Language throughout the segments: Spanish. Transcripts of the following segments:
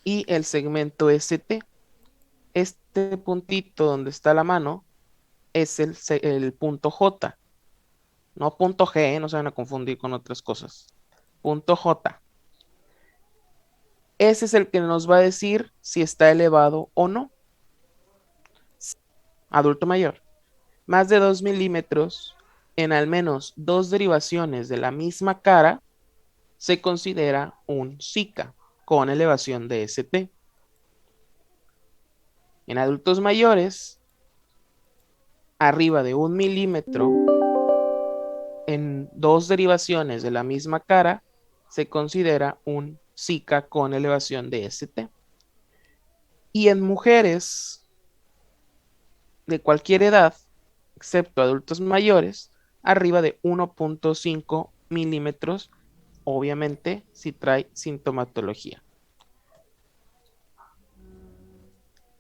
y el segmento ST. Este puntito donde está la mano es el punto J, no punto G, no se van a confundir con otras cosas. Punto J. Ese es el que nos va a decir si está elevado o no. Adulto mayor. Más de 2 milímetros en al menos dos derivaciones de la misma cara se considera un Zika con elevación de ST. En adultos mayores, arriba de 1 milímetro en dos derivaciones de la misma cara se considera un Zika con elevación de ST. Y en mujeres de cualquier edad, excepto adultos mayores, arriba de 1.5 milímetros, obviamente si trae sintomatología.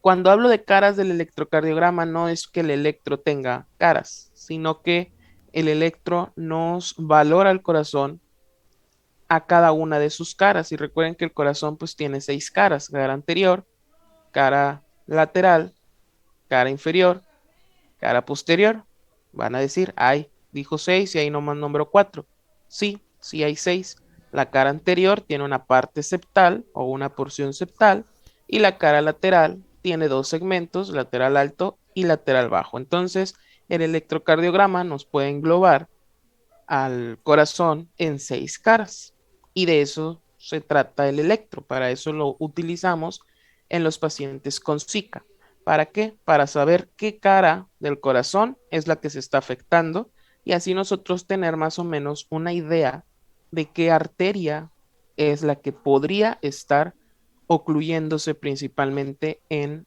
Cuando hablo de caras del electrocardiograma, no es que el electro tenga caras, sino que el electro nos valora el corazón a cada una de sus caras. Y recuerden que el corazón pues tiene 6 caras: cara anterior, cara lateral, cara inferior, cara posterior. Van a decir, ay, dijo 6 y ahí nomás nombró 4. Sí, sí hay 6. La cara anterior tiene una parte septal o una porción septal y la cara lateral tiene dos segmentos, lateral alto y lateral bajo. Entonces, el electrocardiograma nos puede englobar al corazón en 6 caras y de eso se trata el electro. Para eso lo utilizamos en los pacientes con Zika. ¿Para qué? Para saber qué cara del corazón es la que se está afectando y así nosotros tener más o menos una idea de qué arteria es la que podría estar ocluyéndose principalmente en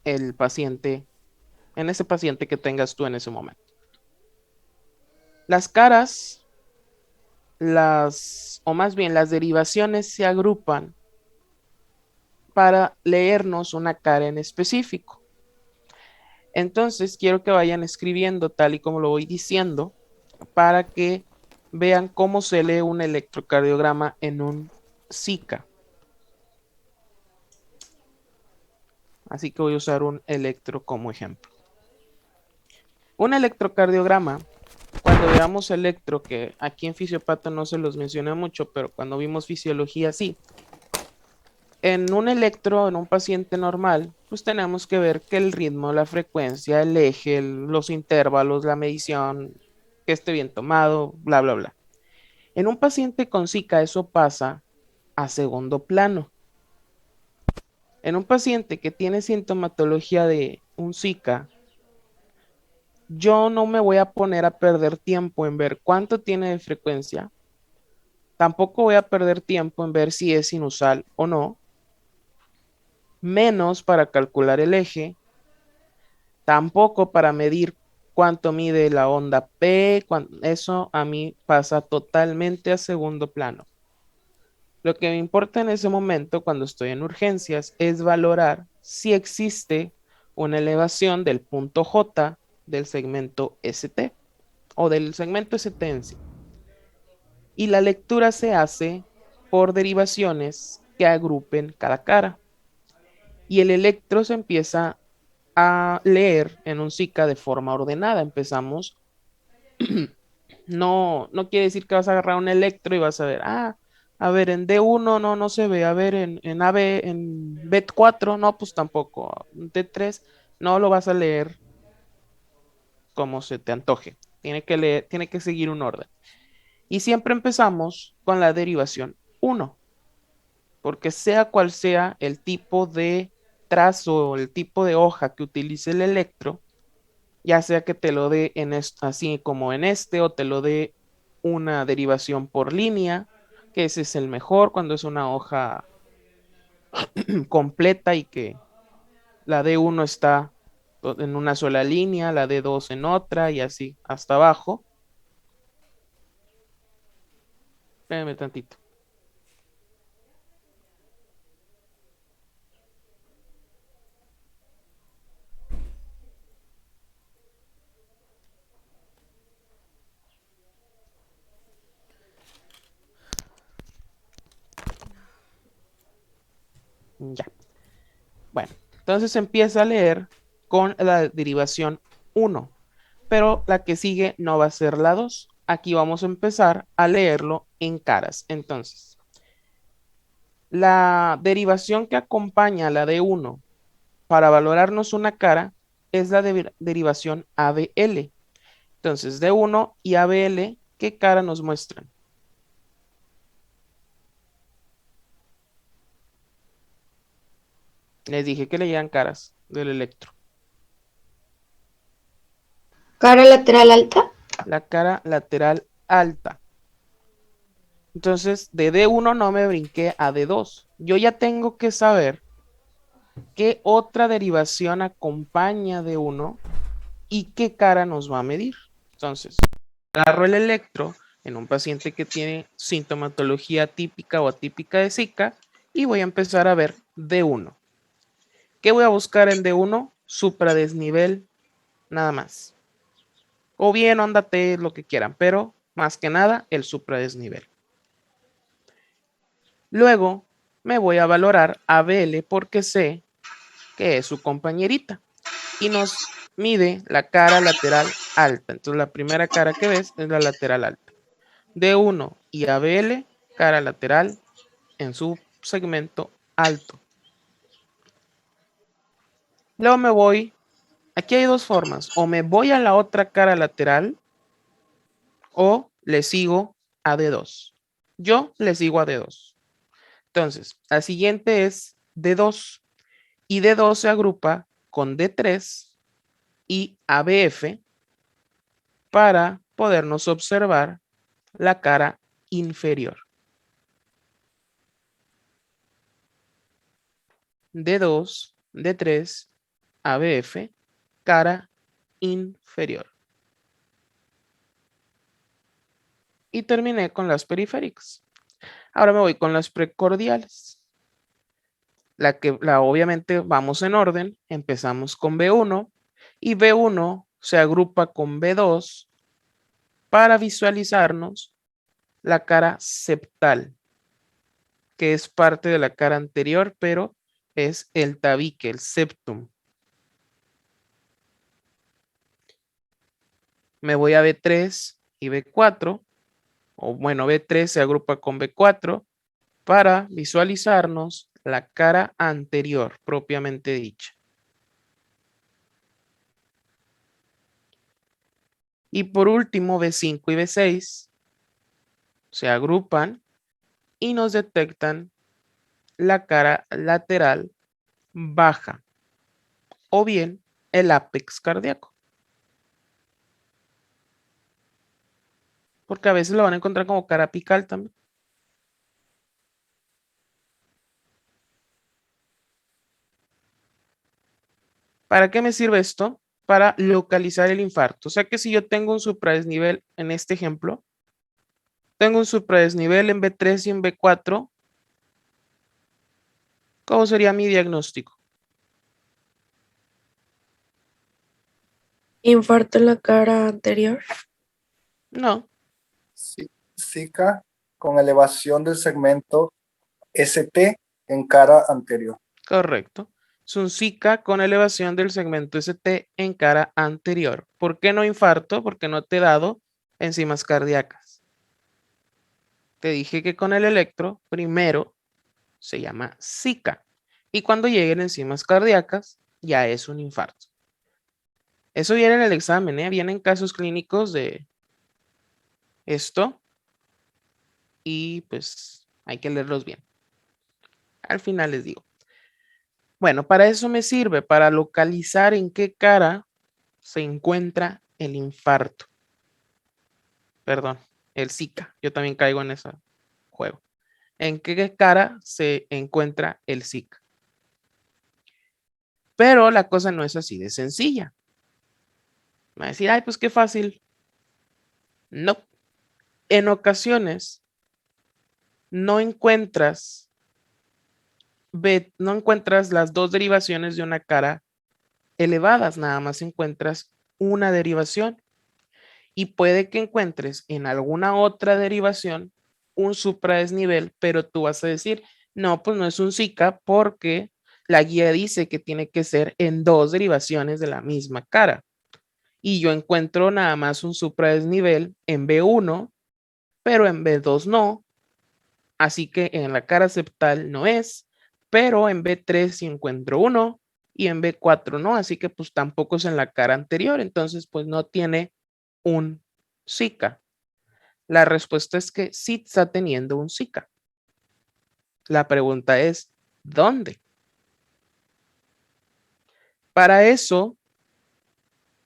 el paciente, en ese paciente que tengas tú en ese momento. Las caras, o más bien las derivaciones se agrupan para leernos una cara en específico. Entonces, quiero que vayan escribiendo tal y como lo voy diciendo para que vean cómo se lee un electrocardiograma en un Zika. Así que voy a usar un electro como ejemplo. Un electrocardiograma, cuando veamos electro, que aquí en Fisiopata no se los mencioné mucho, pero cuando vimos fisiología sí. En un electro, en un paciente normal, pues tenemos que ver que el ritmo, la frecuencia, el eje, los intervalos, la medición, que esté bien tomado, bla, bla, bla. En un paciente con Zika eso pasa a segundo plano. En un paciente que tiene sintomatología de un Zika, yo no me voy a poner a perder tiempo en ver cuánto tiene de frecuencia, tampoco voy a perder tiempo en ver si es sinusal o no, menos para calcular el eje, tampoco para medir cuánto mide la onda P, eso a mí pasa totalmente a segundo plano. Lo que me importa en ese momento, cuando estoy en urgencias, es valorar si existe una elevación del punto J del segmento ST o del segmento ST en sí. Y la lectura se hace por derivaciones que agrupen cada cara. Y el electro se empieza a leer en un Zika de forma ordenada. Empezamos, no quiere decir que vas a agarrar un electro y vas a ver, a ver, en D1 no se ve, a ver, en AB, en B4, no, pues tampoco, D3, no lo vas a leer como se te antoje. Tiene que seguir un orden. Y siempre empezamos con la derivación 1, porque sea cual sea el tipo de trazo o el tipo de hoja que utilice el electro, ya sea que te lo dé así como en este o te lo dé una derivación por línea, que ese es el mejor cuando es una hoja completa y que la D1 está en una sola línea, la D2 en otra y así hasta abajo. Espérame tantito. Ya. Bueno, entonces empieza a leer con la derivación 1, pero la que sigue no va a ser la 2. Aquí vamos a empezar a leerlo en caras. Entonces, la derivación que acompaña a la de 1 para valorarnos una cara es la derivación ABL. Entonces, D1 y ABL, ¿qué cara nos muestran? Les dije que leían caras del electro. Cara lateral alta. La cara lateral alta. Entonces, de D1 no me brinqué a D2. Yo ya tengo que saber qué otra derivación acompaña D1 y qué cara nos va a medir. Entonces, agarro el electro en un paciente que tiene sintomatología típica o atípica de Zika y voy a empezar a ver D1. ¿Qué voy a buscar en D1? Supradesnivel, nada más. O bien onda T, lo que quieran, pero más que nada el supradesnivel. Luego me voy a valorar a BL porque sé que es su compañerita y nos mide la cara lateral alta. Entonces la primera cara que ves es la lateral alta. D1 y ABL, cara lateral en su segmento alto. Luego me voy, aquí hay dos formas, o me voy a la otra cara lateral o le sigo a D2. Yo le sigo a D2. Entonces, la siguiente es D2 y D2 se agrupa con D3 y ABF para podernos observar la cara inferior. D2, D3, ABF, cara inferior. Y terminé con las periféricas. Ahora me voy con las precordiales. Obviamente vamos en orden. Empezamos con B1 y B1 se agrupa con B2 para visualizarnos la cara septal, que es parte de la cara anterior, pero es el tabique, el septum. Me voy a B3 y B4, o bueno, B3 se agrupa con B4 para visualizarnos la cara anterior propiamente dicha. Y por último, B5 y B6 se agrupan y nos detectan la cara lateral baja o bien el ápex cardíaco. Porque a veces lo van a encontrar como cara apical también. ¿Para qué me sirve esto? Para localizar el infarto. O sea que si yo tengo un supradesnivel en este ejemplo, tengo un supradesnivel en B3 y en B4, ¿cómo sería mi diagnóstico? Infarto en la cara anterior. No, Zika con elevación del segmento ST en cara anterior. correcto. Es un Zika con elevación del segmento ST en cara anterior. ¿Por qué no infarto? Porque no te he dado enzimas cardíacas. Te dije que con el electro primero se llama Zika. Y cuando lleguen enzimas cardíacas, ya es un infarto. Eso viene en el examen, ¿eh? Vienen casos clínicos de esto y pues hay que leerlos bien. Al final les digo. Bueno, para eso me sirve, para localizar en qué cara se encuentra el infarto. Perdón, el Zika. Yo también caigo en ese juego. ¿En qué cara se encuentra el Zika? Pero la cosa no es así de sencilla. Me va a decir, ay, pues qué fácil. No. En ocasiones no encuentras, no encuentras las dos derivaciones de una cara elevadas, nada más encuentras una derivación. Y puede que encuentres en alguna otra derivación un supradesnivel, pero tú vas a decir, No, pues no es un Zika porque la guía dice que tiene que ser en dos derivaciones de la misma cara. Y yo encuentro nada más un supradesnivel en B1, pero en B2 no. Así que en la cara septal no es, pero en B3 sí encuentro uno y en B4 no. Así que pues tampoco es en la cara anterior. Entonces pues no tiene un Zika. La respuesta es que sí está teniendo un Zika. La pregunta es, ¿dónde? Para eso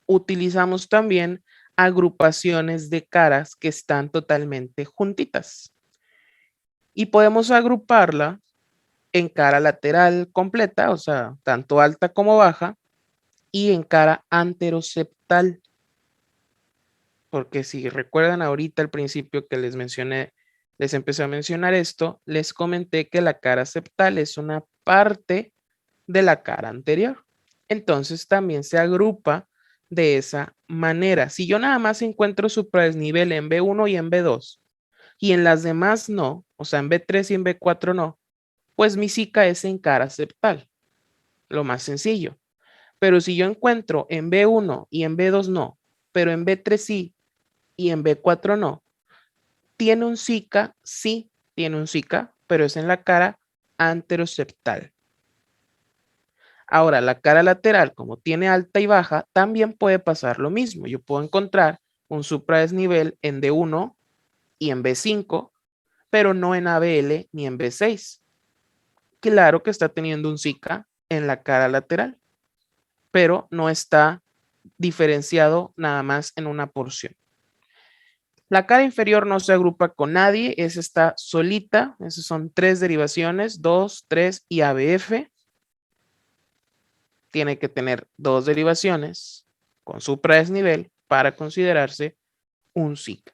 utilizamos también agrupaciones de caras que están totalmente juntitas. Y podemos agruparla en cara lateral completa, o sea, tanto alta como baja, y en cara anteroseptal. Porque si recuerdan ahorita al principio que les mencioné, les empecé a mencionar esto, les comenté que la cara septal es una parte de la cara anterior. Entonces también se agrupa de esa manera. Si yo nada más encuentro supradesnivel en B1 y en B2 y en las demás no, o sea, en B3 y en B4 no, pues mi Zika es en cara septal, lo más sencillo. Pero si yo encuentro en B1 y en B2 no, pero en B3 sí y en B4 no, ¿tiene un Zika? Sí, tiene un Zika, pero es en la cara anteroseptal. Ahora, la cara lateral, como tiene alta y baja, también puede pasar lo mismo. Yo puedo encontrar un supradesnivel en D1 y en B5, pero no en ABL ni en B6. Claro que está teniendo un Zika en la cara lateral, pero no está diferenciado nada más en una porción. La cara inferior no se agrupa con nadie, esa está solita, esas son 3 derivaciones, 2, 3 y ABF. Tiene que tener 2 derivaciones con supradesnivel para considerarse un Zika.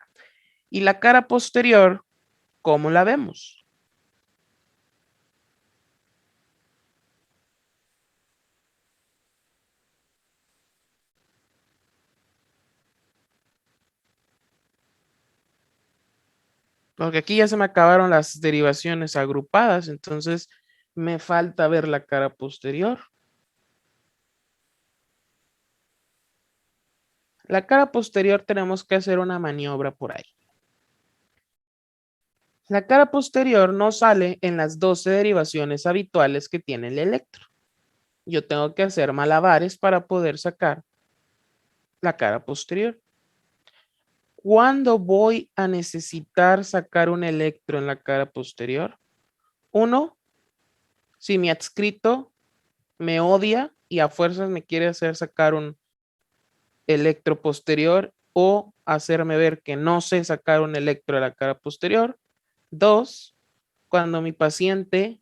Y la cara posterior, ¿cómo la vemos? Porque aquí ya se me acabaron las derivaciones agrupadas, entonces me falta ver la cara posterior. La cara posterior tenemos que hacer una maniobra por ahí. La cara posterior no sale en las 12 derivaciones habituales que tiene el electro. Yo tengo que hacer malabares para poder sacar la cara posterior. ¿Cuándo voy a necesitar sacar un electro en la cara posterior? Uno, si mi adscrito me odia y a fuerzas me quiere hacer sacar un electro posterior o hacerme ver que no sé sacar un electro de la cara posterior. Dos, cuando mi paciente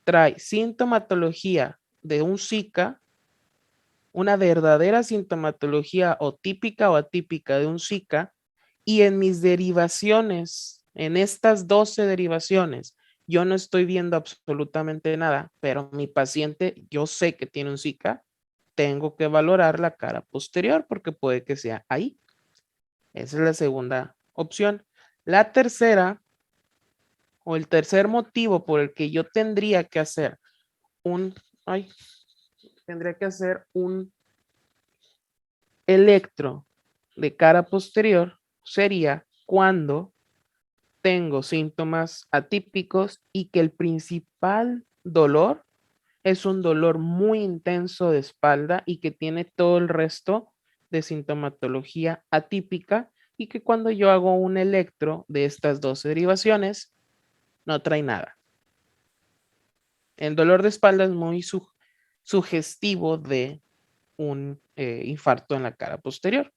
trae sintomatología de un Zika, una verdadera sintomatología o típica o atípica de un Zika, y en mis derivaciones, en estas 12 derivaciones, yo no estoy viendo absolutamente nada, pero mi paciente, yo sé que tiene un Zika, tengo que valorar la cara posterior porque puede que sea ahí. Esa es la segunda opción. La tercera o el tercer motivo por el que yo tendría que hacer un, ay, tendría que hacer un electro de cara posterior sería cuando tengo síntomas atípicos y que el principal dolor es un dolor muy intenso de espalda y que tiene todo el resto de sintomatología atípica y que cuando yo hago un electro de estas dos derivaciones no trae nada. El dolor de espalda es muy sugestivo de un infarto en la cara posterior,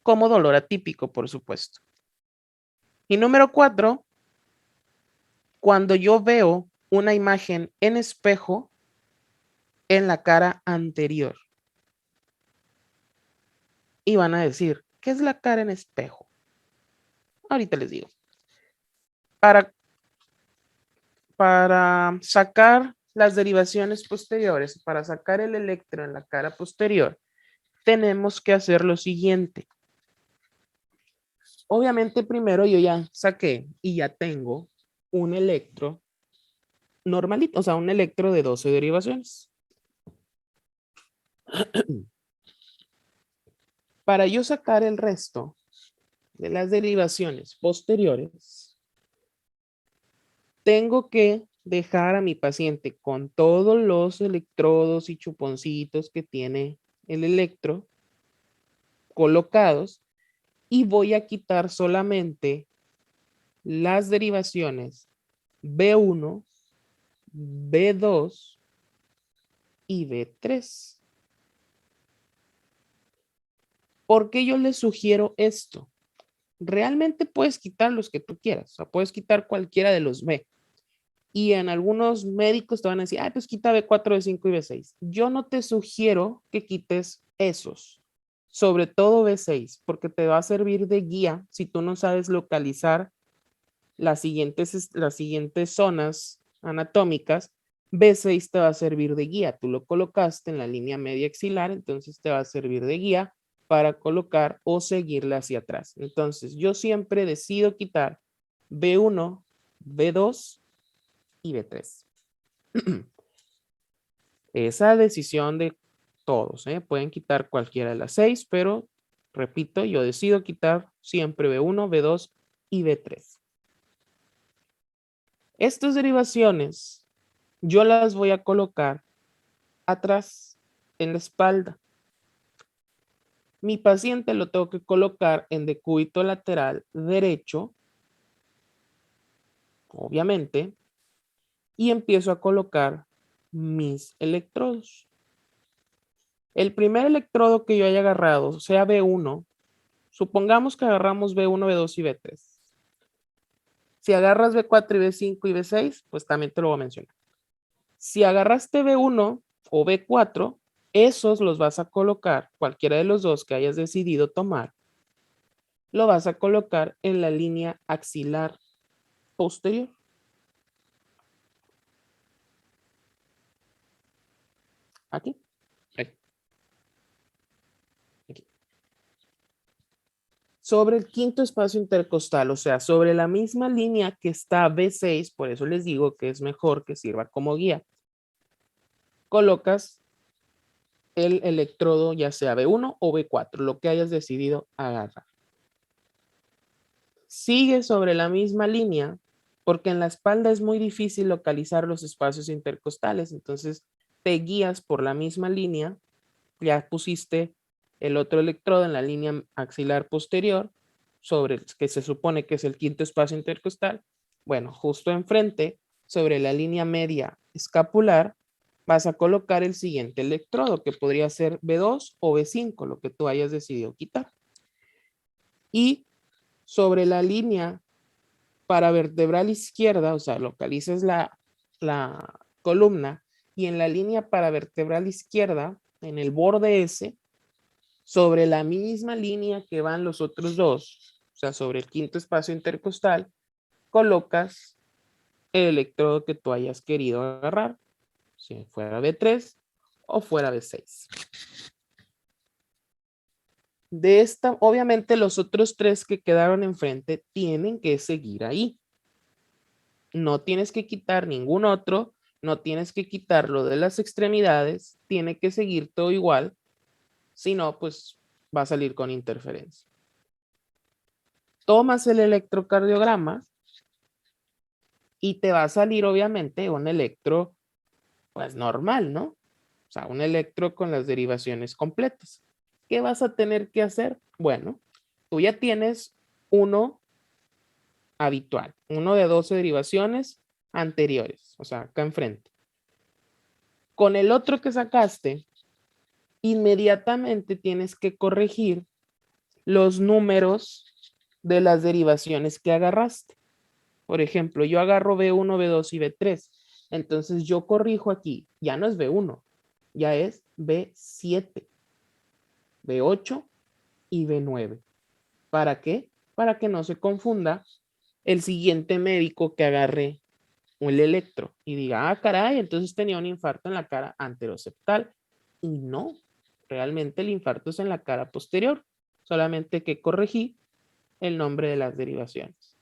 como dolor atípico, por supuesto. Y número 4, cuando yo veo una imagen en espejo en la cara anterior. Y van a decir, ¿qué es la cara en espejo? Ahorita les digo. Para, para sacar las derivaciones posteriores, para sacar el electro en la cara posterior, tenemos que hacer lo siguiente. Obviamente primero yo ya saqué y ya tengo un electro normalito, o sea, un electro de 12 derivaciones. Para yo sacar el resto de las derivaciones posteriores, tengo que dejar a mi paciente con todos los electrodos y chuponcitos que tiene el electro colocados y voy a quitar solamente las derivaciones B1, B2 y B3. ¿Por qué yo les sugiero esto? Realmente puedes quitar los que tú quieras, o sea, puedes quitar cualquiera de los B. Y en algunos médicos te van a decir, ah, pues quita B4, B5 y B6. Yo no te sugiero que quites esos, sobre todo B6, porque te va a servir de guía si tú no sabes localizar las siguientes zonas anatómicas. B6 te va a servir de guía. Tú lo colocaste en la línea media axilar, entonces te va a servir de guía para colocar o seguirla hacia atrás. Entonces, yo siempre decido quitar B1, B2 y B3. Esa decisión de todos, ¿eh? Pueden quitar cualquiera de las 6, pero repito, yo decido quitar siempre B1, B2 y B3. Estas derivaciones yo las voy a colocar atrás, en la espalda. Mi paciente lo tengo que colocar en decúbito lateral derecho, obviamente, y empiezo a colocar mis electrodos. El primer electrodo que yo haya agarrado, sea B1, supongamos que agarramos B1, B2 y B3. Si agarras B4 y B5 y B6, pues también te lo voy a mencionar. Si agarraste B1 o B4, esos los vas a colocar, cualquiera de los dos que hayas decidido tomar, lo vas a colocar en la línea axilar posterior. Aquí. Aquí. Sobre el quinto espacio intercostal, o sea, sobre la misma línea que está B6, por eso les digo que es mejor que sirva como guía. Colocas el electrodo ya sea B1 o B4, lo que hayas decidido agarrar. Sigue sobre la misma línea, porque en la espalda es muy difícil localizar los espacios intercostales, entonces te guías por la misma línea, ya pusiste el otro electrodo en la línea axilar posterior, sobre el que se supone que es el quinto espacio intercostal. Bueno, justo enfrente, sobre la línea media escapular, vas a colocar el siguiente electrodo, que podría ser B2 o B5, lo que tú hayas decidido quitar. Y sobre la línea paravertebral izquierda, o sea, localizas la columna y en la línea paravertebral izquierda, en el borde S, sobre la misma línea que van los otros dos, o sea, sobre el quinto espacio intercostal, colocas el electrodo que tú hayas querido agarrar, si fuera B3 o fuera B6. De esta, obviamente los otros tres que quedaron enfrente tienen que seguir ahí. No tienes que quitar ningún otro, no tienes que quitarlo de las extremidades, tiene que seguir todo igual, si no, pues va a salir con interferencia. Tomas el electrocardiograma y te va a salir obviamente un electro, pues normal, ¿no? O sea, un electro con las derivaciones completas. ¿Qué vas a tener que hacer? Bueno, tú ya tienes uno habitual, uno de 12 derivaciones anteriores, o sea, acá enfrente. Con el otro que sacaste, inmediatamente tienes que corregir los números de las derivaciones que agarraste. Por ejemplo, yo agarro B1, B2 y B3. Entonces yo corrijo aquí, ya no es B1, ya es B7, B8 y B9. ¿Para qué? Para que no se confunda el siguiente médico que agarre el electro y diga, ah, caray, entonces tenía un infarto en la cara anteroseptal. Y no, realmente el infarto es en la cara posterior, solamente que corregí el nombre de las derivaciones.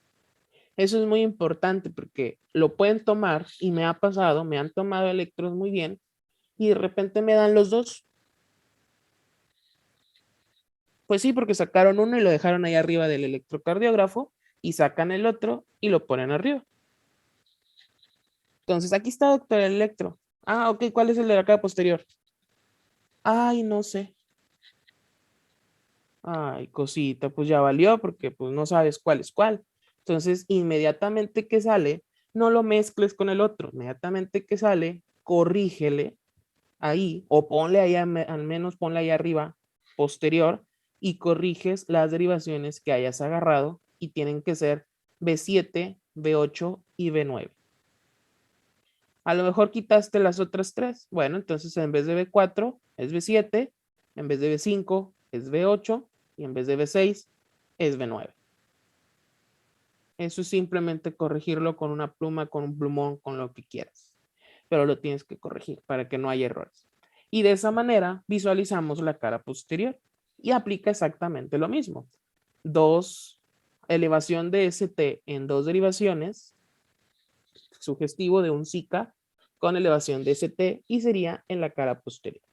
Eso es muy importante porque lo pueden tomar y me ha pasado, me han tomado electros muy bien y de repente me dan los dos. Pues sí, porque sacaron uno y lo dejaron ahí arriba del electrocardiógrafo y sacan el otro y lo ponen arriba. Entonces, aquí está, doctor, el electro. Ah, ok, ¿cuál es el de la cara posterior? Ay, no sé. Ay, cosita, pues ya valió porque pues no sabes cuál es cuál. Entonces, inmediatamente que sale, no lo mezcles con el otro. Inmediatamente que sale, corrígele ahí o ponle ahí, al menos ponle ahí arriba, posterior, y corriges las derivaciones que hayas agarrado y tienen que ser B7, B8 y B9. A lo mejor quitaste las otras tres. Bueno, entonces en vez de B4 es B7, en vez de B5 es B8 y en vez de B6 es B9. Eso es simplemente corregirlo con una pluma, con un plumón, con lo que quieras. Pero lo tienes que corregir para que no haya errores. Y de esa manera visualizamos la cara posterior y aplica exactamente lo mismo. Elevación de ST en dos derivaciones, sugestivo de un Zika con elevación de ST y sería en la cara posterior.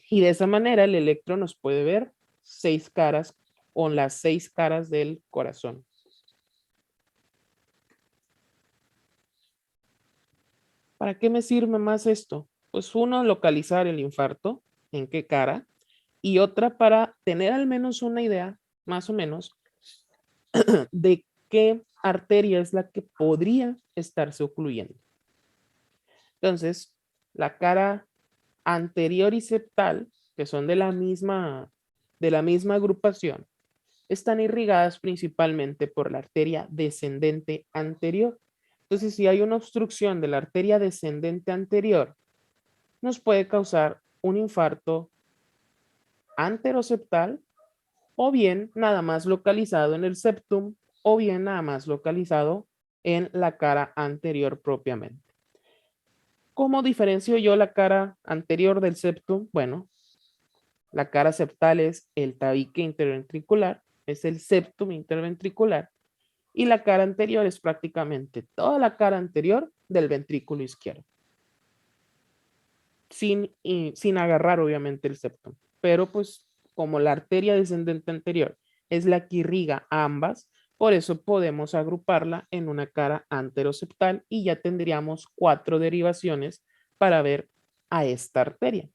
Y de esa manera el electro nos puede ver 6 caras o las 6 caras del corazón. ¿Para qué me sirve más esto? Pues uno, localizar el infarto, en qué cara, y otra para tener al menos una idea, más o menos, de qué arteria es la que podría estarse ocluyendo. Entonces, la cara anterior y septal, que son de la misma agrupación, están irrigadas principalmente por la arteria descendente anterior. Entonces, si hay una obstrucción de la arteria descendente anterior, nos puede causar un infarto anteroseptal o bien nada más localizado en el septum o bien nada más localizado en la cara anterior propiamente. ¿Cómo diferencio yo la cara anterior del septum? Bueno, la cara septal es el tabique interventricular, es el septum interventricular, y la cara anterior es prácticamente toda la cara anterior del ventrículo izquierdo. Sin agarrar obviamente el septum, pero pues como la arteria descendente anterior es la que irriga a ambas, por eso podemos agruparla en una cara anteroseptal y ya tendríamos 4 derivaciones para ver a esta arteria.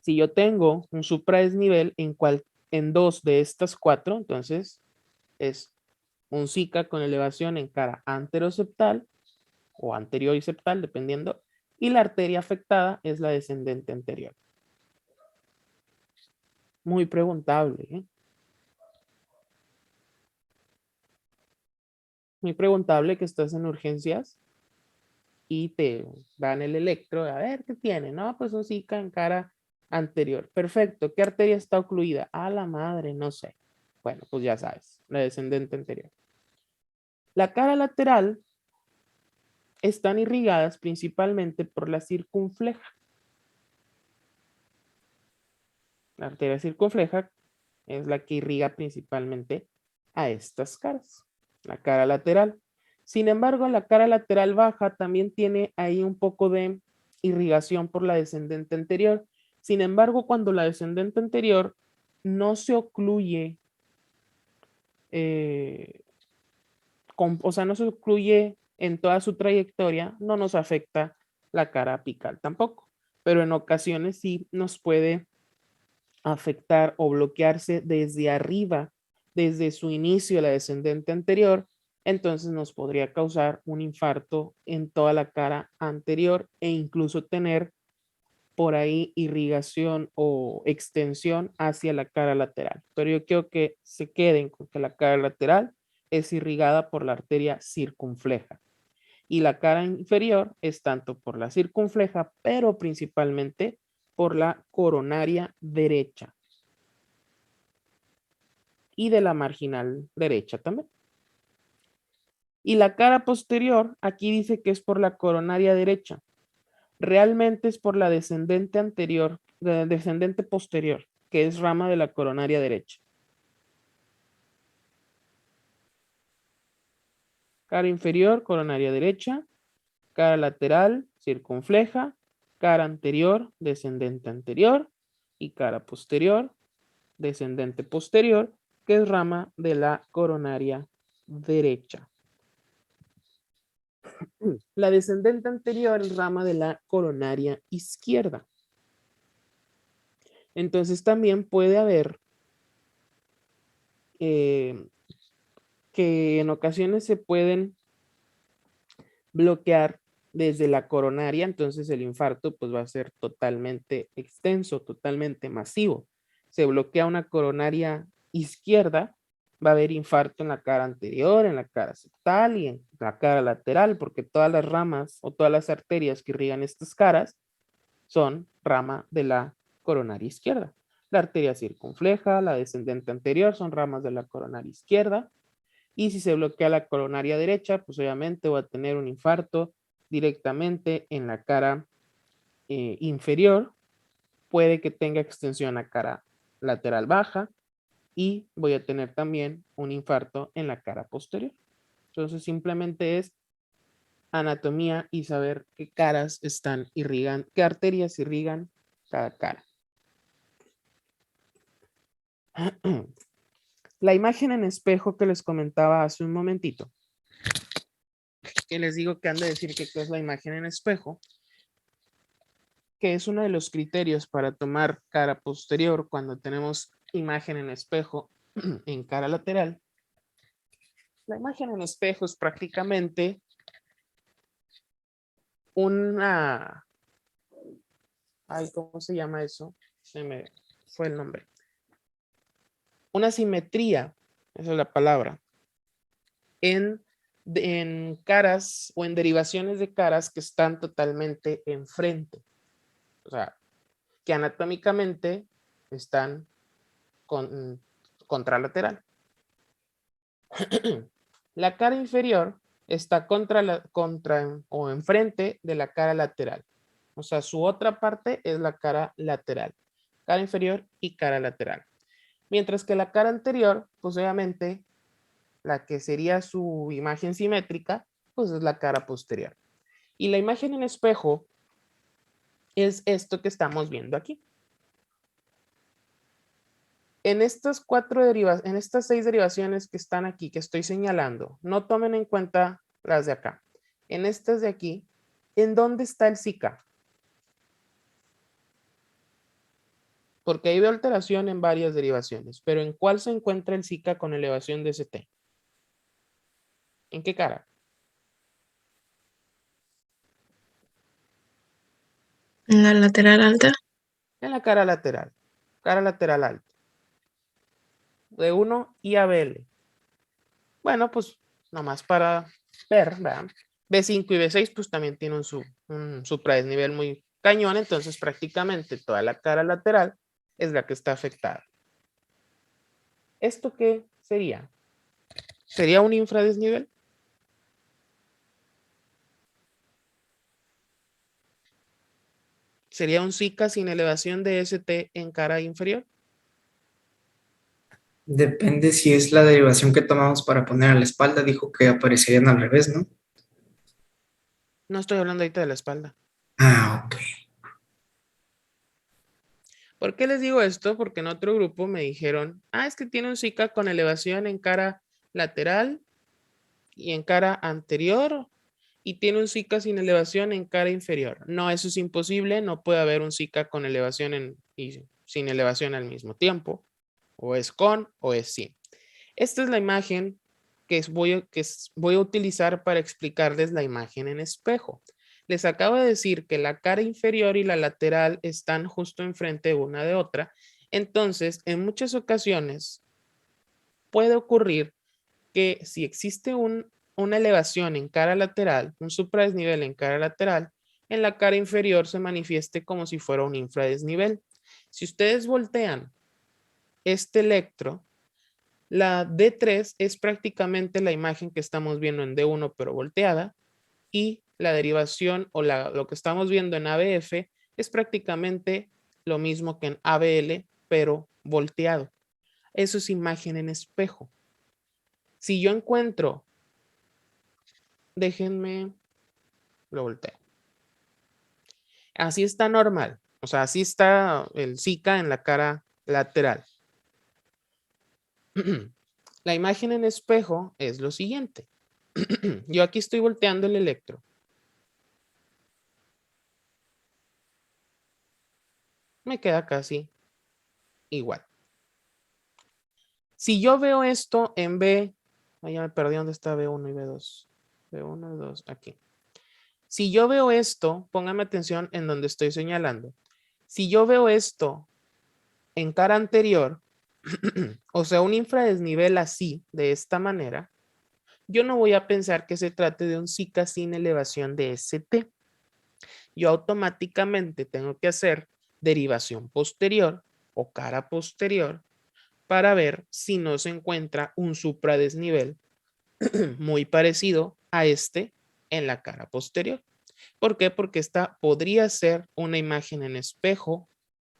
Si yo tengo un supradesnivel en 2 de estas 4, entonces es un Zika con elevación en cara anteroseptal o anterior y septal, dependiendo, y la arteria afectada es la descendente anterior. Muy preguntable, ¿eh? Muy preguntable que estás en urgencias y te dan el electro, a ver qué tiene, no, pues un Zika en cara anterior. Perfecto, ¿qué arteria está ocluida? A la madre, no sé. Bueno, pues ya sabes, la descendente anterior. La cara lateral están irrigadas principalmente por la circunfleja. La arteria circunfleja es la que irriga principalmente a estas caras, la cara lateral. Sin embargo, la cara lateral baja también tiene ahí un poco de irrigación por la descendente anterior. Sin embargo, cuando la descendente anterior no se ocluye, o sea, no se ocluye en toda su trayectoria, no nos afecta la cara apical tampoco. Pero en ocasiones sí nos puede afectar o bloquearse desde arriba, desde su inicio, la descendente anterior, entonces nos podría causar un infarto en toda la cara anterior e incluso tener por ahí irrigación o extensión hacia la cara lateral. Pero yo quiero que se queden con que la cara lateral es irrigada por la arteria circunfleja y la cara inferior es tanto por la circunfleja, pero principalmente por la coronaria derecha y de la marginal derecha también. Y la cara posterior, aquí dice que es por la coronaria derecha. Realmente es por la descendente anterior, descendente posterior, que es rama de la coronaria derecha. Cara inferior, coronaria derecha. Cara lateral, circunfleja. Cara anterior, descendente anterior. Y cara posterior, descendente posterior, que es rama de la coronaria derecha. La descendente anterior es rama de la coronaria izquierda. Entonces también puede haber que en ocasiones se pueden bloquear desde la coronaria, entonces el infarto pues va a ser totalmente extenso, totalmente masivo. Se bloquea una coronaria izquierda, va a haber infarto en la cara anterior, en la cara septal y en la cara lateral, porque todas las ramas o todas las arterias que irrigan estas caras son rama de la coronaria izquierda. La arteria circunfleja, la descendente anterior son ramas de la coronaria izquierda. Y si se bloquea la coronaria derecha, pues obviamente va a tener un infarto directamente en la cara inferior. Puede que tenga extensión a cara lateral baja y voy a tener también un infarto en la cara posterior. Entonces simplemente es anatomía y saber qué caras están irrigando, qué arterias irrigan cada cara. La imagen en espejo que les comentaba hace un momentito, que les digo que han de decir que qué es la imagen en espejo, que es uno de los criterios para tomar cara posterior cuando tenemos imagen en espejo en cara lateral. La imagen en espejo es prácticamente una... Ay, ¿cómo se llama eso? Se me fue el nombre. Una simetría, esa es la palabra, en caras o en derivaciones de caras que están totalmente enfrente. O sea, que anatómicamente están contralateral. La cara inferior está contra o enfrente de la cara lateral. O sea, su otra parte es la cara lateral. Cara inferior y cara lateral. Mientras que la cara anterior, pues obviamente, la que sería su imagen simétrica, pues es la cara posterior. Y la imagen en espejo es esto que estamos viendo aquí. En estas en estas 6 derivaciones que están aquí, que estoy señalando, no tomen en cuenta las de acá. En estas de aquí, ¿en dónde está el SICA? Porque ahí veo alteración en varias derivaciones, pero ¿en cuál se encuentra el SICA con elevación de ST? ¿En qué cara? En la lateral alta. En la cara lateral alta. D1 y ABL. Bueno, pues nomás para ver, ¿verdad? B5 y B6 pues también tienen un supradesnivel muy cañón, entonces prácticamente toda la cara lateral es la que está afectada. ¿Esto qué sería? ¿Sería un infradesnivel? ¿Sería un SICA sin elevación de ST en cara inferior? Depende si es la derivación que tomamos para poner a la espalda, dijo que aparecerían al revés, ¿no? No estoy hablando ahorita de la espalda. Ah, ok. ¿Por qué les digo esto? Porque en otro grupo me dijeron, es que tiene un SICA con elevación en cara lateral y en cara anterior y tiene un SICA sin elevación en cara inferior. No, eso es imposible, no puede haber un SICA con elevación y sin elevación al mismo tiempo. O es con o es sin. Esta es la imagen que voy a utilizar para explicarles la imagen en espejo. Les acabo de decir que la cara inferior y la lateral están justo enfrente una de otra. Entonces, en muchas ocasiones puede ocurrir que si existe una elevación en cara lateral, un supradesnivel en cara lateral, en la cara inferior se manifieste como si fuera un infradesnivel. Si ustedes voltean este electro, la D3 es prácticamente la imagen que estamos viendo en D1 pero volteada y la derivación o lo que estamos viendo en ABF es prácticamente lo mismo que en ABL pero volteado. Eso es imagen en espejo. Si yo encuentro déjenme, lo volteo. Así está normal, o sea, así está el Zika en la cara lateral. La imagen en espejo es lo siguiente. Yo aquí estoy volteando el electro. Me queda casi igual. Si yo veo esto en B, ya me perdí dónde está B1 y B2. B1 y 2, aquí. Si yo veo esto, póngame atención en donde estoy señalando. Si yo veo esto en cara anterior, o sea, un infradesnivel así, de esta manera, yo no voy a pensar que se trate de un Zika sin elevación de ST. Yo automáticamente tengo que hacer derivación posterior o cara posterior para ver si no se encuentra un supradesnivel muy parecido a este en la cara posterior. ¿Por qué? Porque esta podría ser una imagen en espejo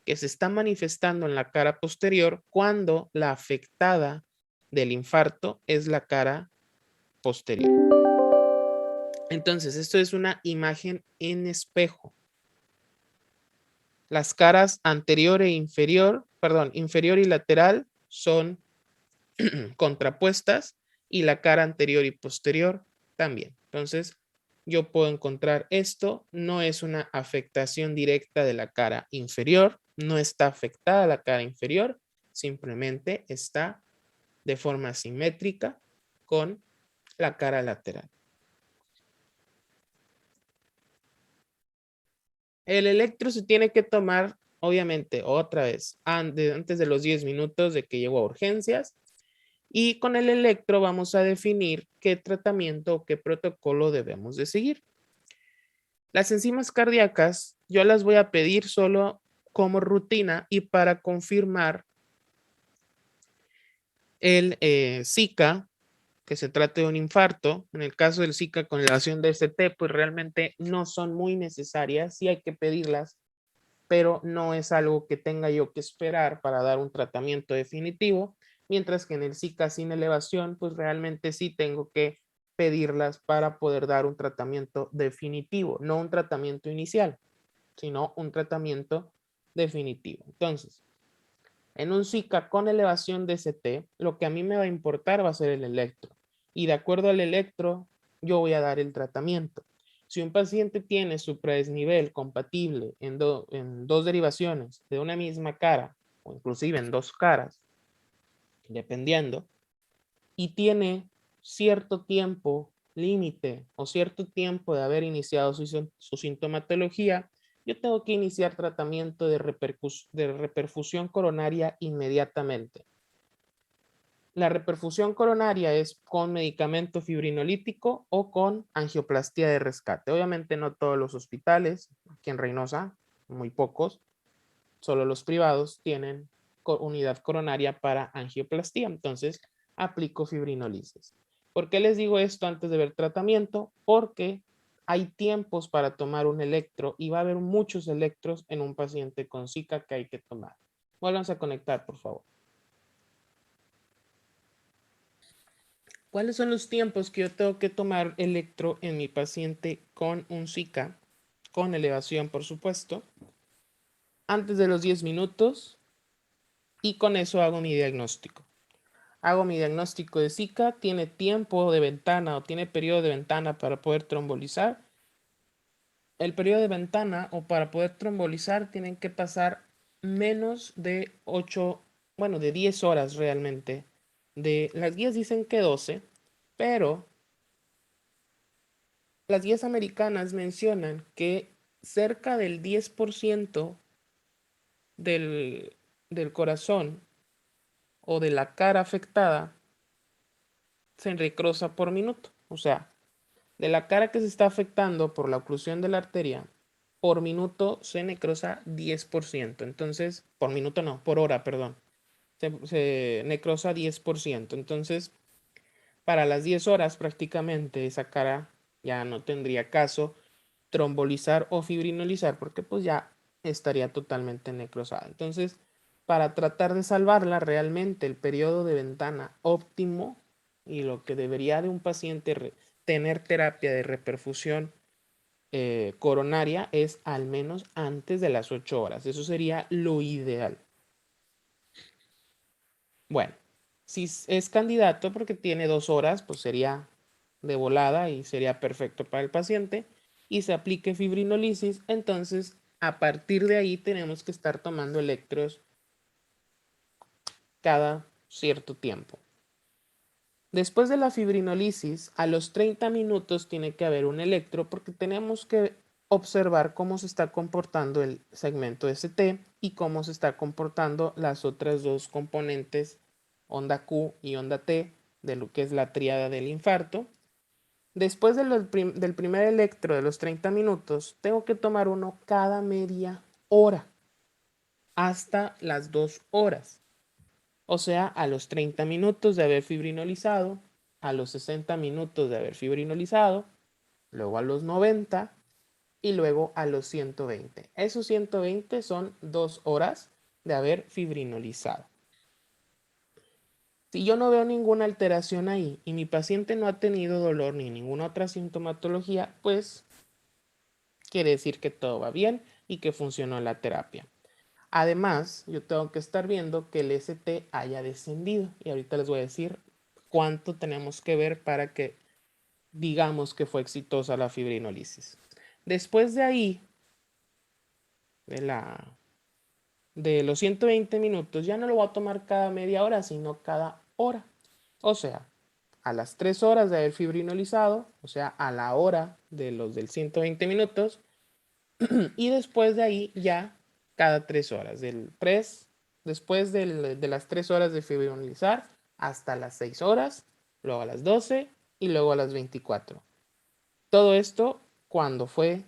que se está manifestando en la cara posterior cuando la afectada del infarto es la cara posterior. Entonces, esto es una imagen en espejo. Las caras anterior e inferior, perdón, inferior y lateral son contrapuestas y la cara anterior y posterior también. Entonces, yo puedo encontrar esto, no es una afectación directa de la cara inferior, no está afectada la cara inferior, simplemente está de forma simétrica con la cara lateral. El electro se tiene que tomar, obviamente, otra vez, antes de los 10 minutos de que llegó a urgencias. Y con el electro vamos a definir qué tratamiento o qué protocolo debemos de seguir. Las enzimas cardíacas yo las voy a pedir solo como rutina y para confirmar el Zika, que se trate de un infarto. En el caso del Zika con elevación de ST, pues realmente no son muy necesarias, sí hay que pedirlas, pero no es algo que tenga yo que esperar para dar un tratamiento definitivo, mientras que en el Zika sin elevación, pues realmente sí tengo que pedirlas para poder dar un tratamiento definitivo, no un tratamiento inicial, sino un tratamiento definitivo. Entonces, en un Zika con elevación de ST, lo que a mí me va a importar va a ser el electro. Y de acuerdo al electro, yo voy a dar el tratamiento. Si un paciente tiene supradesnivel compatible en dos derivaciones de una misma cara, o inclusive en dos caras, dependiendo, y tiene cierto tiempo límite o cierto tiempo de haber iniciado su sintomatología, yo tengo que iniciar tratamiento de reperfusión coronaria inmediatamente. La reperfusión coronaria es con medicamento fibrinolítico o con angioplastía de rescate. Obviamente no todos los hospitales, aquí en Reynosa, muy pocos, solo los privados tienen unidad coronaria para angioplastía. Entonces, aplico fibrinolisis. ¿Por qué les digo esto antes de ver tratamiento? Porque hay tiempos para tomar un electro y va a haber muchos electros en un paciente con Zika que hay que tomar. Vuélvanse a conectar, por favor. ¿Cuáles son los tiempos que yo tengo que tomar electro en mi paciente con un Zika, con elevación, por supuesto? Antes de los 10 minutos y con eso hago mi diagnóstico. Hago mi diagnóstico de Zika, tiene tiempo de ventana o tiene periodo de ventana para poder trombolizar. El periodo de ventana o para poder trombolizar tienen que pasar menos de 8, bueno, de 10 horas realmente. Las guías dicen que 12, pero las guías americanas mencionan que cerca del 10% del corazón o de la cara afectada se necrosa por minuto. O sea, de la cara que se está afectando por la oclusión de la arteria, por minuto se necrosa 10%. Entonces, por minuto no, por hora, perdón. Se necrosa 10%. Entonces, para las 10 horas prácticamente esa cara ya no tendría caso trombolizar o fibrinolizar porque pues ya estaría totalmente necrosada. Entonces, para tratar de salvarla, realmente el periodo de ventana óptimo y lo que debería de un paciente tener terapia de reperfusión coronaria es al menos antes de las 8 horas. Eso sería lo ideal. Bueno, si es candidato porque tiene 2 horas, pues sería de volada y sería perfecto para el paciente y se aplique fibrinolisis, entonces a partir de ahí tenemos que estar tomando electros cada cierto tiempo. Después de la fibrinolisis, a los 30 minutos tiene que haber un electro porque tenemos que observar cómo se está comportando el segmento ST y cómo se está comportando las otras dos componentes, onda Q y onda T, de lo que es la tríada del infarto. Después del primer electro de los 30 minutos, tengo que tomar uno cada media hora hasta las 2 horas. O sea, a los 30 minutos de haber fibrinolizado, a los 60 minutos de haber fibrinolizado, luego a los 90 y luego a los 120. Esos 120 son 2 horas de haber fibrinolizado. Si yo no veo ninguna alteración ahí y mi paciente no ha tenido dolor ni ninguna otra sintomatología, pues quiere decir que todo va bien y que funcionó la terapia. Además, yo tengo que estar viendo que el ST haya descendido. Y ahorita les voy a decir cuánto tenemos que ver para que digamos que fue exitosa la fibrinolisis. Después de ahí, de los 120 minutos, ya no lo voy a tomar cada media hora, sino cada hora. O sea, a las 3 horas de haber fibrinolizado, o sea, a la hora de los del 120 minutos, y después de ahí ya cada 3 horas, después de las 3 horas de fibrinolizar hasta las 6 horas, luego a las 12 y luego a las 24. Todo esto cuando fue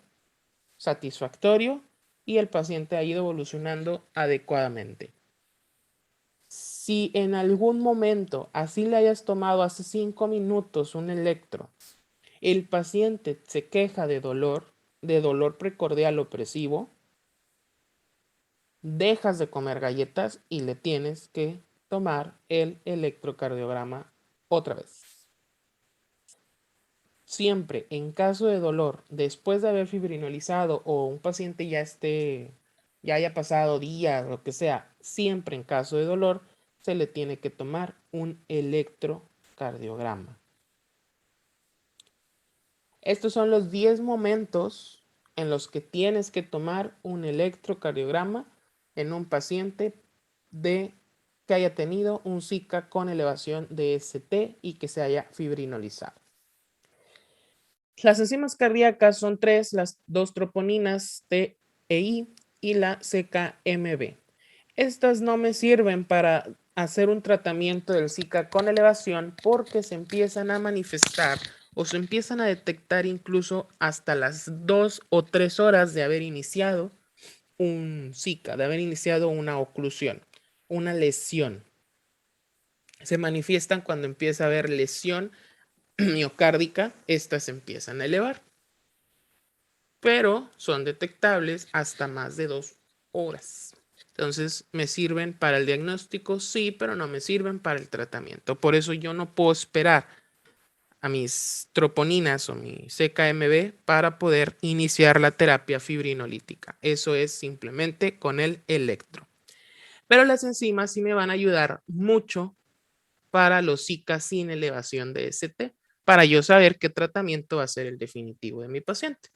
satisfactorio y el paciente ha ido evolucionando adecuadamente. Si en algún momento así le hayas tomado hace 5 minutos un electro, el paciente se queja de dolor precordial opresivo, dejas de comer galletas y le tienes que tomar el electrocardiograma otra vez. Siempre en caso de dolor, después de haber fibrinolizado o un paciente ya haya pasado días, lo que sea, siempre en caso de dolor se le tiene que tomar un electrocardiograma. Estos son los 10 momentos en los que tienes que tomar un electrocardiograma en un paciente que haya tenido un SICA con elevación de ST y que se haya fibrinolizado. Las enzimas cardíacas son 3, las 2 troponinas T e I y la CKMB. Estas no me sirven para hacer un tratamiento del SICA con elevación porque se empiezan a manifestar o se empiezan a detectar incluso hasta las 2 o 3 horas de haber iniciado un SICA, de haber iniciado una oclusión, una lesión. Se manifiestan cuando empieza a haber lesión miocárdica, estas empiezan a elevar, pero son detectables hasta más de 2 horas. Entonces, ¿me sirven para el diagnóstico? Sí, pero no me sirven para el tratamiento. Por eso yo no puedo esperar a mis troponinas o mi CKMB para poder iniciar la terapia fibrinolítica. Eso es simplemente con el electro. Pero las enzimas sí me van a ayudar mucho para los SICA sin elevación de ST, para yo saber qué tratamiento va a ser el definitivo de mi paciente.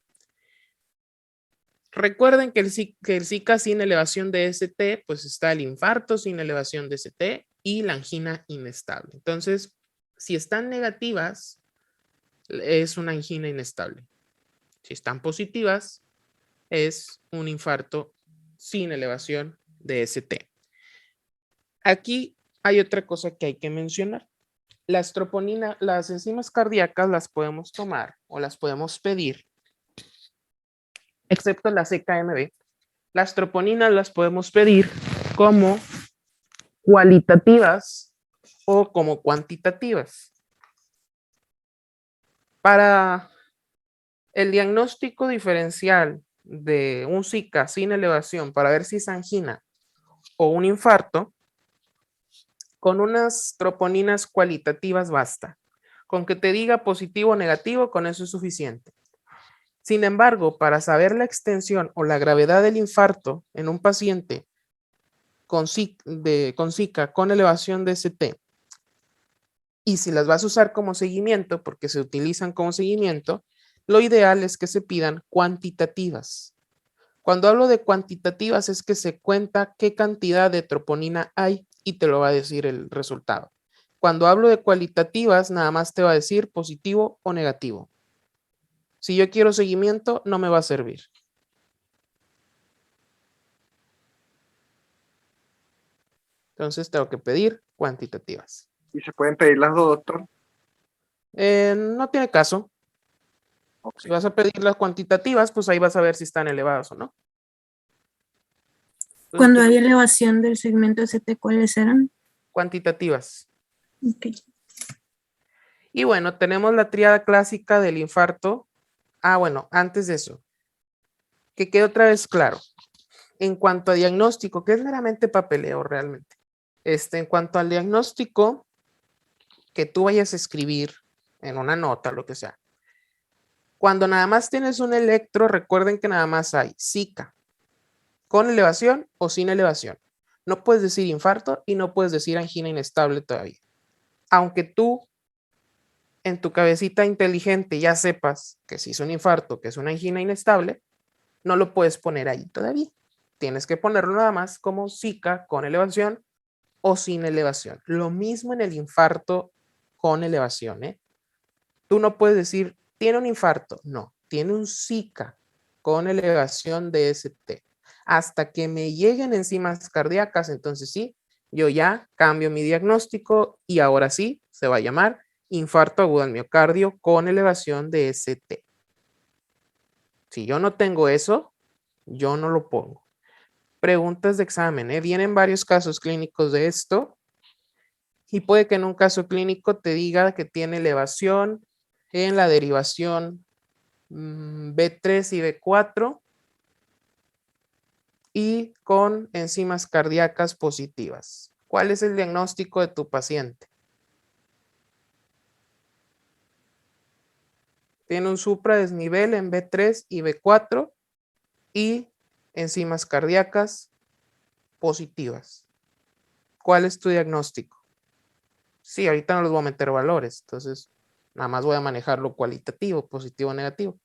Recuerden que el SICA sin elevación de ST, pues está el infarto sin elevación de ST y la angina inestable. Entonces, si están negativas, es una angina inestable. Si están positivas, es un infarto sin elevación de ST. Aquí hay otra cosa que hay que mencionar. Las enzimas cardíacas las podemos tomar o las podemos pedir, excepto la CKMB. Las troponinas las podemos pedir como cualitativas o como cuantitativas. Para el diagnóstico diferencial de un SICA sin elevación para ver si es angina o un infarto, con unas troponinas cualitativas basta. Con que te diga positivo o negativo, con eso es suficiente. Sin embargo, para saber la extensión o la gravedad del infarto en un paciente con Zika con elevación de ST, y si las vas a usar como seguimiento, porque se utilizan como seguimiento, lo ideal es que se pidan cuantitativas. Cuando hablo de cuantitativas es que se cuenta qué cantidad de troponina hay y te lo va a decir el resultado. Cuando hablo de cualitativas, nada más te va a decir positivo o negativo. Si yo quiero seguimiento, no me va a servir. Entonces tengo que pedir cuantitativas. ¿Y se pueden pedir las dos, doctor? No tiene caso. Ok. Si vas a pedir las cuantitativas, pues ahí vas a ver si están elevadas o no. Entonces, Cuando hay elevación del segmento ST, ¿cuáles eran? cuantitativas. Ok. Y bueno, tenemos la tríada clásica del infarto. Bueno, antes de eso, que quede otra vez claro. En cuanto a diagnóstico, que es meramente papeleo realmente. En cuanto al diagnóstico que tú vayas a escribir en una nota, lo que sea. Cuando nada más tienes un electro, recuerden que nada más hay Zika, con elevación o sin elevación. No puedes decir infarto y no puedes decir angina inestable todavía. Aunque tú en tu cabecita inteligente ya sepas que si es un infarto, que es una angina inestable, no lo puedes poner ahí todavía. Tienes que ponerlo nada más como Zika con elevación o sin elevación. Lo mismo en el infarto con elevación, ¿eh? Tú no puedes decir, tiene un infarto. No, tiene un Zika con elevación de ST. Hasta que me lleguen enzimas cardíacas, entonces sí, yo ya cambio mi diagnóstico y ahora sí se va a llamar infarto agudo al miocardio con elevación de ST. Si yo no tengo eso, yo no lo pongo. Preguntas de examen, ¿eh? Vienen varios casos clínicos de esto y puede que en un caso clínico te diga que tiene elevación en la derivación B3 y B4 y con enzimas cardíacas positivas. ¿Cuál es el diagnóstico de tu paciente? Tiene un supradesnivel en B3 y B4 y enzimas cardíacas positivas. ¿Cuál es tu diagnóstico? Sí, ahorita no les voy a meter valores, entonces nada más voy a manejar lo cualitativo, positivo o negativo.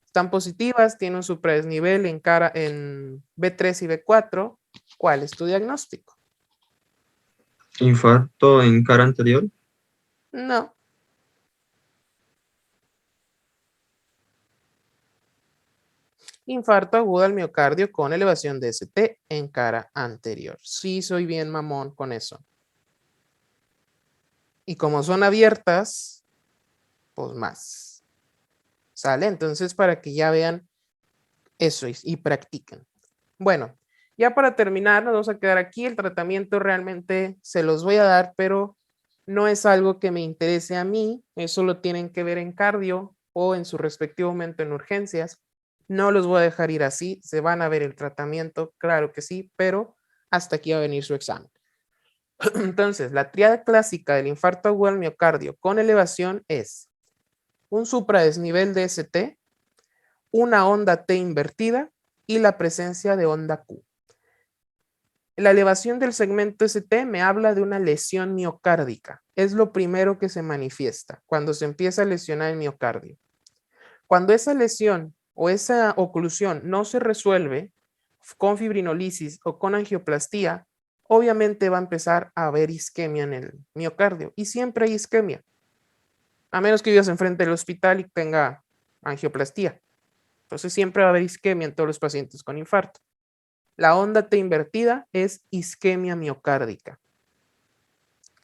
Están positivas, tienen un supradesnivel en B3 y B4. ¿Cuál es tu diagnóstico? Infarto en cara anterior. No. Infarto agudo al miocardio con elevación de ST en cara anterior. Sí, soy bien mamón con eso. Y como son abiertas, pues más. ¿Sale? Entonces, para que ya vean eso y practiquen. Bueno, ya para terminar, nos vamos a quedar aquí. El tratamiento realmente se los voy a dar, pero no es algo que me interese a mí. Eso lo tienen que ver en cardio o en su respectivo momento en urgencias. No los voy a dejar ir así. Se van a ver el tratamiento, claro que sí, pero hasta aquí va a venir su examen. Entonces, la tríada clásica del infarto agudo al miocardio con elevación es un supradesnivel de ST, una onda T invertida y la presencia de onda Q. La elevación del segmento ST me habla de una lesión miocárdica. Es lo primero que se manifiesta cuando se empieza a lesionar el miocardio. Cuando esa lesión o esa oclusión no se resuelve con fibrinolisis o con angioplastía, obviamente va a empezar a haber isquemia en el miocardio. Y siempre hay isquemia. A menos que vivas enfrente del hospital y tenga angioplastía. Entonces siempre va a haber isquemia en todos los pacientes con infarto. La onda T invertida es isquemia miocárdica.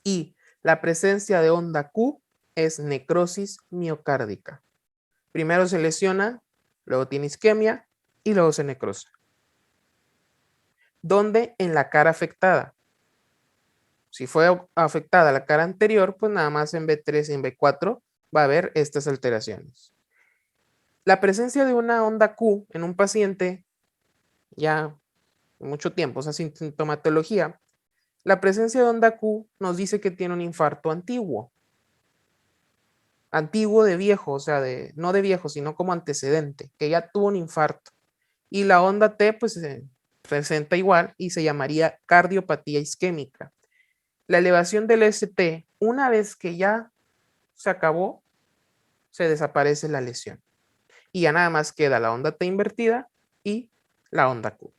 Y la presencia de onda Q es necrosis miocárdica. Primero se lesiona, luego tiene isquemia y luego se necrosa. ¿Dónde? En la cara afectada. Si fue afectada la cara anterior, pues nada más en B3 y en B4 va a haber estas alteraciones. La presencia de una onda Q en un paciente ya mucho tiempo, o sea, sin sintomatología, la presencia de onda Q nos dice que tiene un infarto antiguo. antiguo de viejo, o sea, no de viejo, sino como antecedente, que ya tuvo un infarto. Y la onda T, pues se presenta igual y se llamaría cardiopatía isquémica. La elevación del ST, una vez que ya se acabó, se desaparece la lesión. Y ya nada más queda la onda T invertida y la onda Q.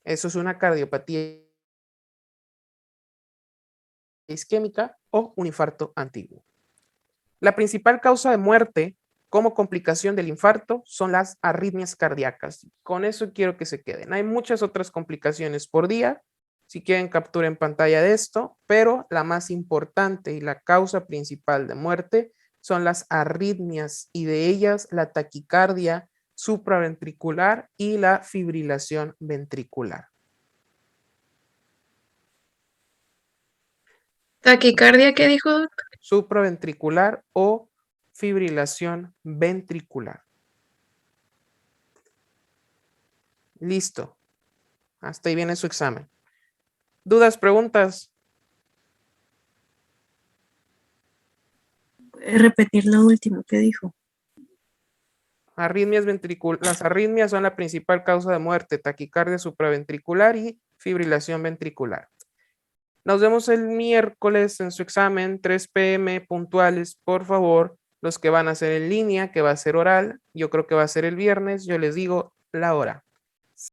Eso es una cardiopatía isquémica o un infarto antiguo. La principal causa de muerte como complicación del infarto son las arritmias cardíacas. Con eso quiero que se queden. Hay muchas otras complicaciones por día. Si quieren, captura en pantalla de esto, pero la más importante y la causa principal de muerte son las arritmias y de ellas la taquicardia supraventricular y la fibrilación ventricular. ¿Taquicardia qué dijo, Doc? Supraventricular o fibrilación ventricular. Listo. Hasta ahí viene su examen. ¿Dudas, preguntas? ¿Puede repetir lo último que dijo? Arritmias ventriculares. Las arritmias son la principal causa de muerte, taquicardia supraventricular y fibrilación ventricular. Nos vemos el miércoles en su examen, 3 p.m. puntuales, por favor. Los que van a hacer en línea, que va a ser oral, yo creo que va a ser el viernes, yo les digo la hora.